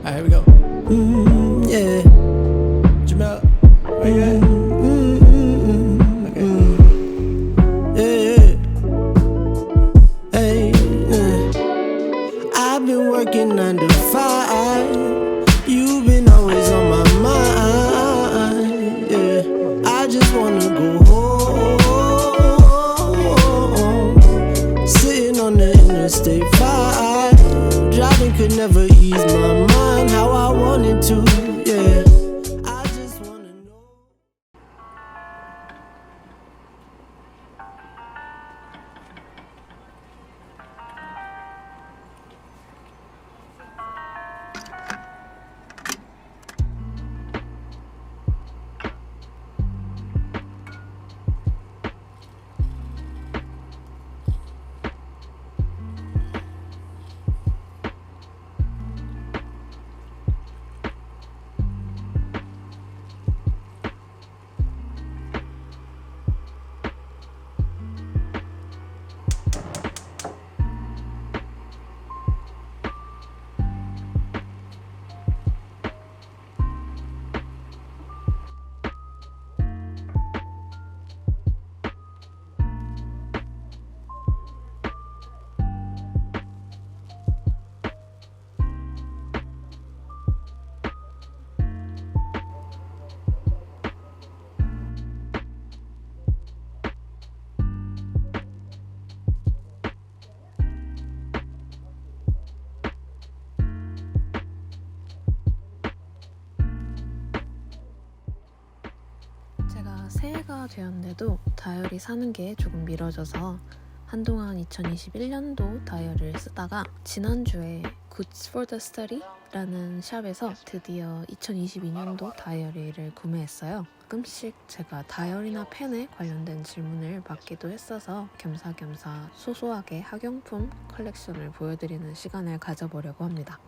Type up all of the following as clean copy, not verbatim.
Alright, here we go. Yeah. Jamel, where you at? Okay. Yeah. Hey. I've been working 9 to 5. You've been always on my mind. Yeah. I just wanna go home. Sitting on the Interstate 5. Driving could never ease my mind how I wanted to, yeah. I just wanna know. 제가 새해가 되었는데도 다이어리 사는 게 조금 미뤄져서 한동안 2021년도 다이어리를 쓰다가 지난주에 Goods for the Study라는 샵에서 드디어 2022년도 다이어리를 구매했어요. 가끔씩 제가 다이어리나 펜에 관련된 질문을 받기도 했어서 겸사겸사 소소하게 학용품 컬렉션을 보여드리는 시간을 가져보려고 합니다.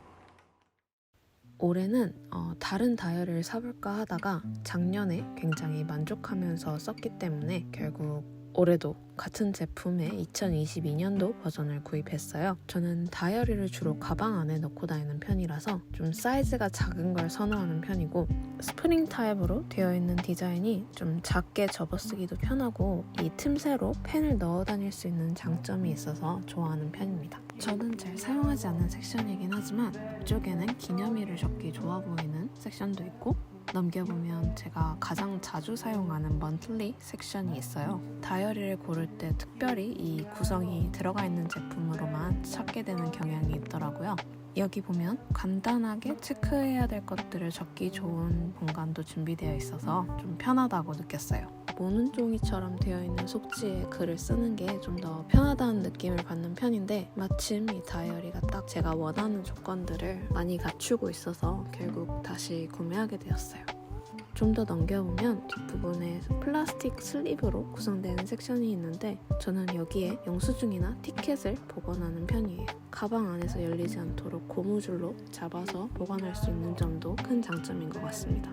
올해는 다른 다이어리를 사볼까 하다가 작년에 굉장히 만족하면서 썼기 때문에 결국 올해도 같은 제품의 2022년도 버전을 구입했어요. 저는 다이어리를 주로 가방 안에 넣고 다니는 편이라서 좀 사이즈가 작은 걸 선호하는 편이고 스프링 타입으로 되어 있는 디자인이 좀 작게 접어쓰기도 편하고 이 틈새로 펜을 넣어 다닐 수 있는 장점이 있어서 좋아하는 편입니다. 저는 잘 사용하지 않는 섹션이긴 하지만 이쪽에는 기념일을 적기 좋아 보이는 섹션도 있고 넘겨보면 제가 가장 자주 사용하는 monthly 섹션이 있어요. 다이어리를 고를 때 특별히 이 구성이 들어가 있는 제품으로만 찾게 되는 경향이 있더라고요. 여기 보면 간단하게 체크해야 될 것들을 적기 좋은 공간도 준비되어 있어서 좀 편하다고 느꼈어요. 모는 종이처럼 되어 있는 속지에 글을 쓰는 게 좀 더 편하다는 느낌을 받는 편인데 마침 이 다이어리가 딱 제가 원하는 조건들을 많이 갖추고 있어서 결국 다시 구매하게 되었어요. 좀 더 넘겨보면 뒷부분에 플라스틱 슬립으로 구성되는 섹션이 있는데 저는 여기에 영수증이나 티켓을 보관하는 편이에요. 가방 안에서 열리지 않도록 고무줄로 잡아서 보관할 수 있는 점도 큰 장점인 것 같습니다.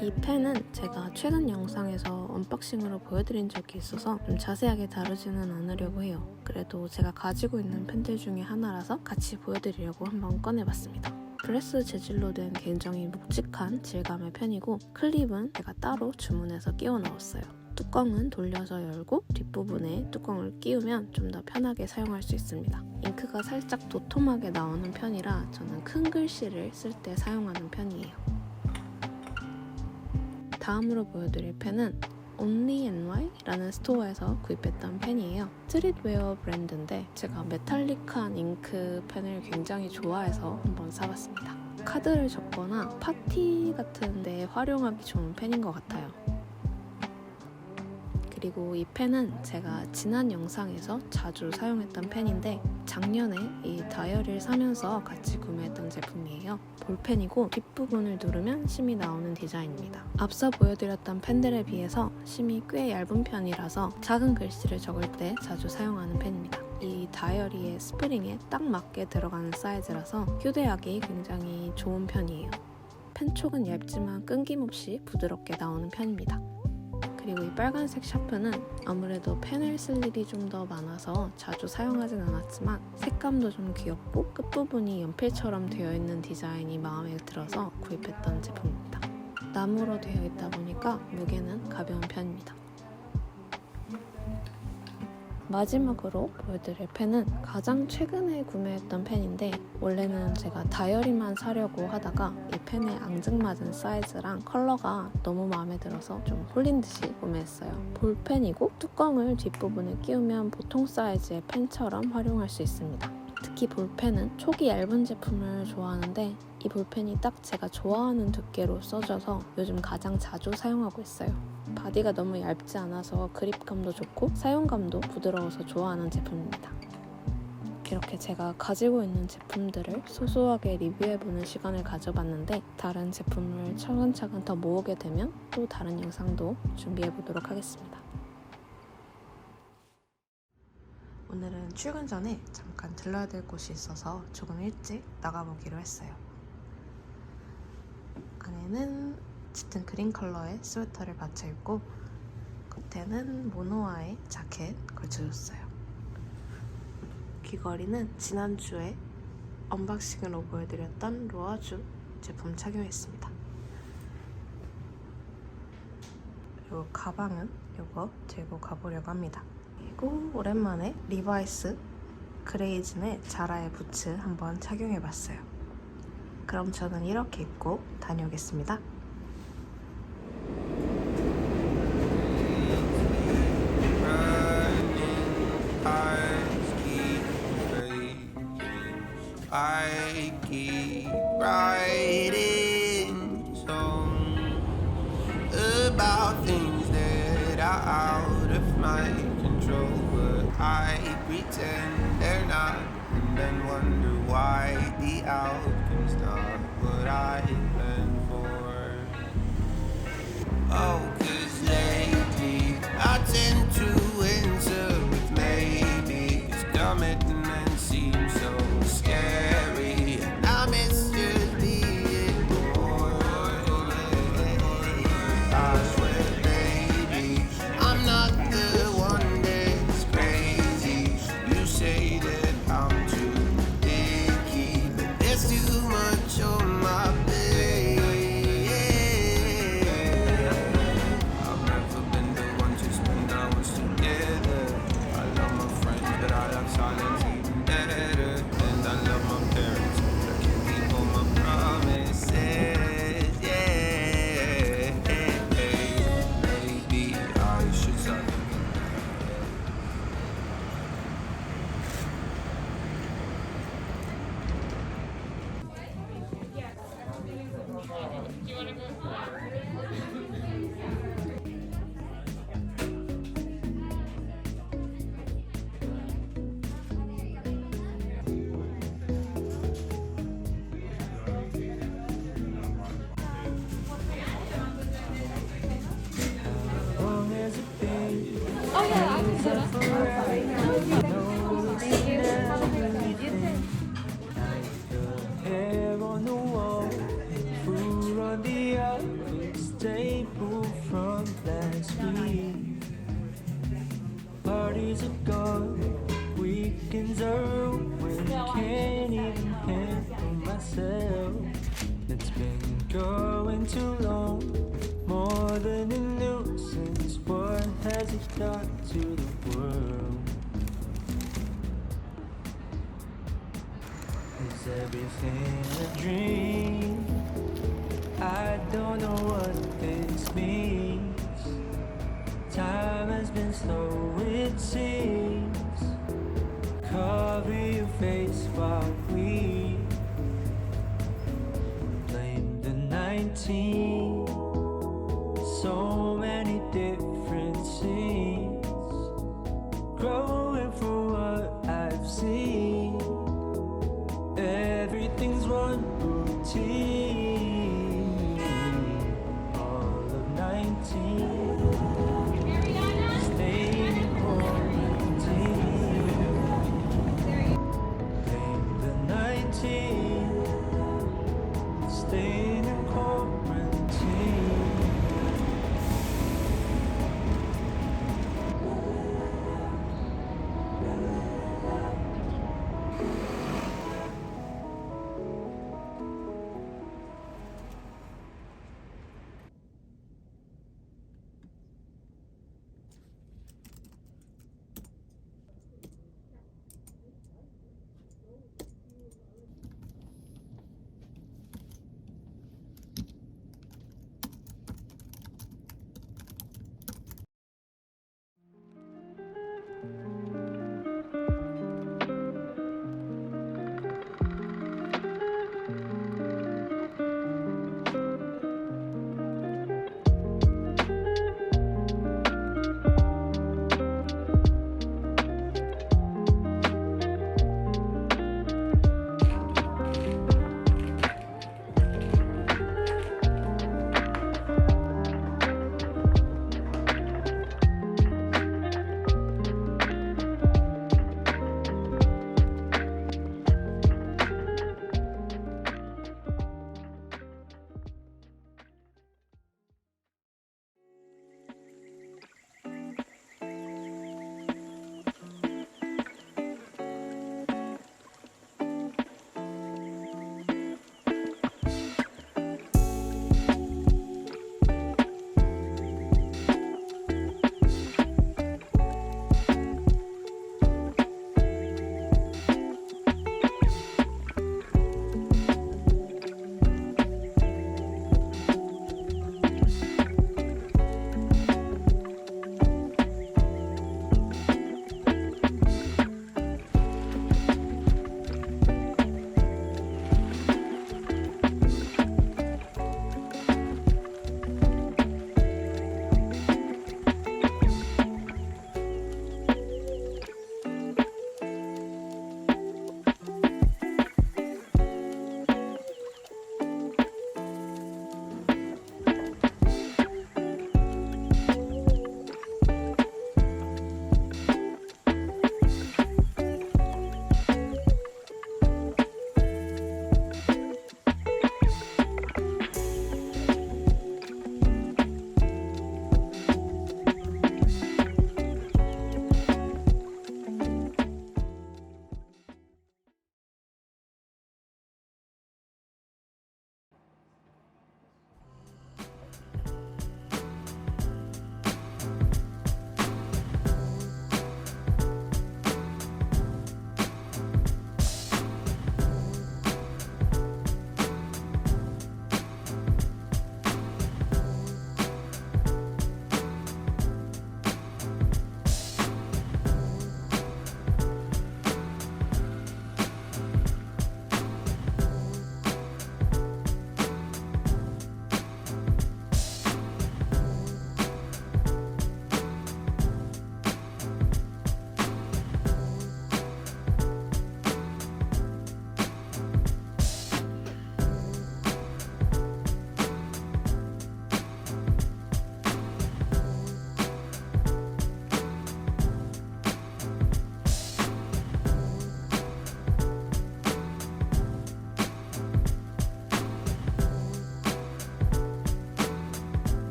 이 펜은 제가 최근 영상에서 언박싱으로 보여드린 적이 있어서 좀 자세하게 다루지는 않으려고 해요. 그래도 제가 가지고 있는 펜들 중에 하나라서 같이 보여드리려고 한번 꺼내봤습니다. 브레스 재질로 된 굉장히 묵직한 질감의 펜이고 클립은 제가 따로 주문해서 끼워 넣었어요. 뚜껑은 돌려서 열고 뒷부분에 뚜껑을 끼우면 좀 더 편하게 사용할 수 있습니다. 잉크가 살짝 도톰하게 나오는 편이라 저는 큰 글씨를 쓸 때 사용하는 편이에요. 다음으로 보여드릴 펜은 OnlyNY라는 스토어에서 구입했던 펜이에요. 스트릿웨어 브랜드인데 제가 메탈릭한 잉크 펜을 굉장히 좋아해서 한번 사봤습니다. 카드를 적거나 파티 같은 데 활용하기 좋은 펜인 것 같아요. 그리고 이 펜은 제가 지난 영상에서 자주 사용했던 펜인데 작년에 이 다이어리를 사면서 같이 구매했던 제품이에요. 볼펜이고 뒷부분을 누르면 심이 나오는 디자인입니다. 앞서 보여드렸던 펜들에 비해서 심이 꽤 얇은 편이라서 작은 글씨를 적을 때 자주 사용하는 펜입니다. 이 다이어리의 스프링에 딱 맞게 들어가는 사이즈라서 휴대하기 굉장히 좋은 편이에요. 펜촉은 얇지만 끊김없이 부드럽게 나오는 편입니다. 그리고 이 빨간색 샤프는 아무래도 펜을 쓸 일이 좀 더 많아서 자주 사용하진 않았지만 색감도 좀 귀엽고 끝부분이 연필처럼 되어 있는 디자인이 마음에 들어서 구입했던 제품입니다. 나무로 되어 있다 보니까 무게는 가벼운 편입니다. 마지막으로 보여드릴 펜은 가장 최근에 구매했던 펜인데 원래는 제가 다이어리만 사려고 하다가 이 펜의 앙증맞은 사이즈랑 컬러가 너무 마음에 들어서 좀 홀린 듯이 구매했어요. 볼펜이고 뚜껑을 뒷부분에 끼우면 보통 사이즈의 펜처럼 활용할 수 있습니다. 특히 볼펜은 촉이 얇은 제품을 좋아하는데 이 볼펜이 딱 제가 좋아하는 두께로 써져서 요즘 가장 자주 사용하고 있어요. 바디가 너무 얇지 않아서 그립감도 좋고 사용감도 부드러워서 좋아하는 제품입니다. 이렇게 제가 가지고 있는 제품들을 소소하게 리뷰해보는 시간을 가져봤는데 다른 제품을 차근차근 더 모으게 되면 또 다른 영상도 준비해보도록 하겠습니다. 오늘은 출근 전에 잠깐 들러야 될 곳이 있어서 조금 일찍 나가보기로 했어요. 안에는 짙은 그린 컬러의 스웨터를 받쳐 입고 겉에는 모노아의 자켓 걸쳐줬어요. 귀걸이는 지난주에 언박싱으로 보여드렸던 로아주 제품 착용했습니다. 그리고 가방은 이거 들고 가보려고 합니다. 그리고 오랜만에 리바이스 그레이즌의 자라의 부츠 한번 착용해봤어요. 그럼 저는 이렇게 입고 다녀오겠습니다. I keep writing songs about things that are out of my control, but I pretend they're not, and then wonder why the outcome's not what I planned for. Oh, 'cause lately I tend to answer with maybe, 'cause commitment seems so scary, and I miss just being born. I swear, baby, I'm not the one that's crazy. You say that I'm too picky, but there's too much on my plate. I've never been the one to spend hours together. I love my friends, but I love silence even better. And I love my parents, but I can't keep all my promises. Yeah, maybe I should start. Hair on the wall, food on the office table from last week. Parties are gone, weekends are ruined. Can't even handle myself. It's been going too long, more than a nuisance. What has it done to the world? Is everything a dream? I don't know what this means. Time has been slow, it seems. Cover your face while we blame the 19. So many different scenes, growing from what I've seen. Everything's one routine. All of 19, staying in quarantine. Blame the 19, staying in quarantine.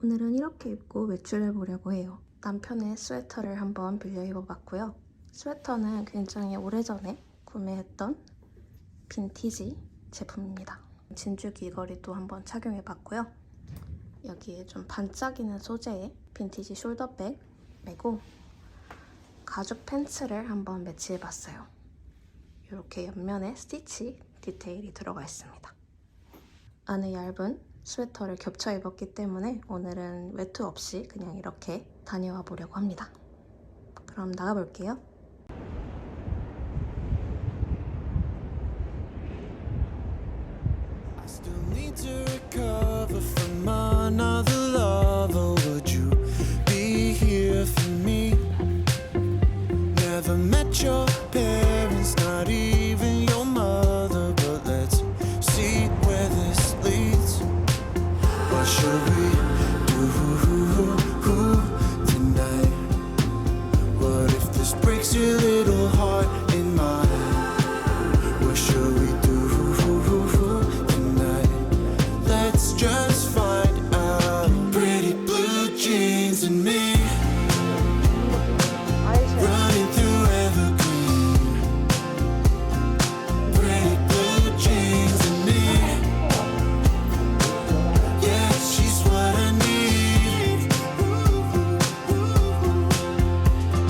오늘은 이렇게 입고 외출해 보려고 해요. 남편의 스웨터를 한번 빌려 입어봤고요. 스웨터는 굉장히 오래전에 구매했던 빈티지 제품입니다. 진주 귀걸이도 한번 착용해봤고요. 여기에 좀 반짝이는 소재의 빈티지 숄더백 메고 가죽 팬츠를 한번 매치해봤어요. 이렇게 옆면에 스티치 디테일이 들어가 있습니다. 안에 얇은 스웨터를 겹쳐 입었기 때문에 오늘은 외투 없이 그냥 이렇게 다녀와 보려고 합니다. 그럼 나가볼게요. I still need to recover from another lover. Would you be here for me? Never met your parents, not even your mother. But let's see where this leads. What should we do tonight? What if this breaks your little heart in mine? What should we do tonight? Let's just find out. Pretty blue jeans and me running through evergreen. Pretty blue jeans and me. Yeah, she's what I need.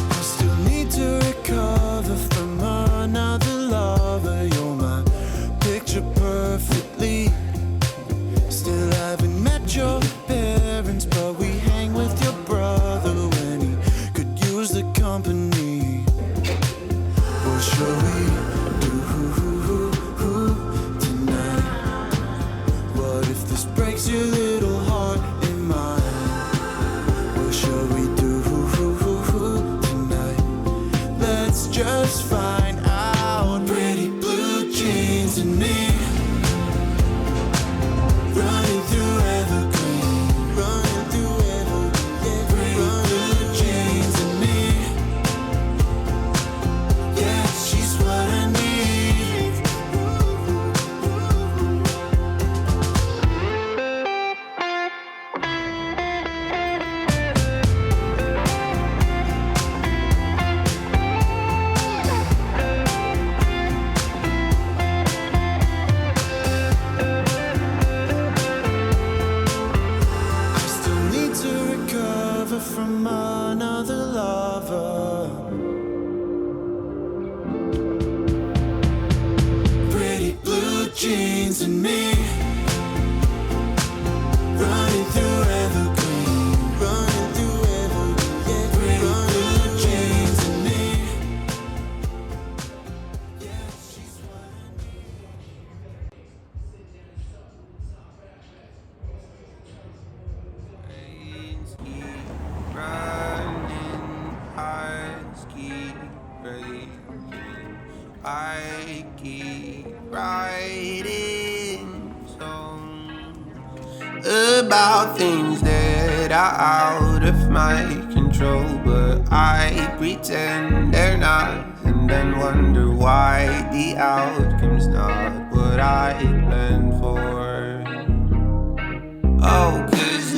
I still need to recover from another lover. You're my picture perfectly. Still haven't met your parents, but we hang with your brother when he could use the company. What shall we do tonight? What if this breaks your little heart in mine? What shall we do tonight? Let's just find out. Pretty blue jeans and me running through evergreen, running through evergreen. Pretty blue jeans and me. Yeah, she's what I need. I still need to recover from another lover. Pretty blue jeans and me running through evergreen, running through evergreen. Pretty blue jeans and me. Yeah, she's what I need. Rains keep running, hearts keep breaking. I keep writing songs about things that are out of my control, but I pretend they're not, and then wonder why the outcome's not what I planned for. Oh, 'cause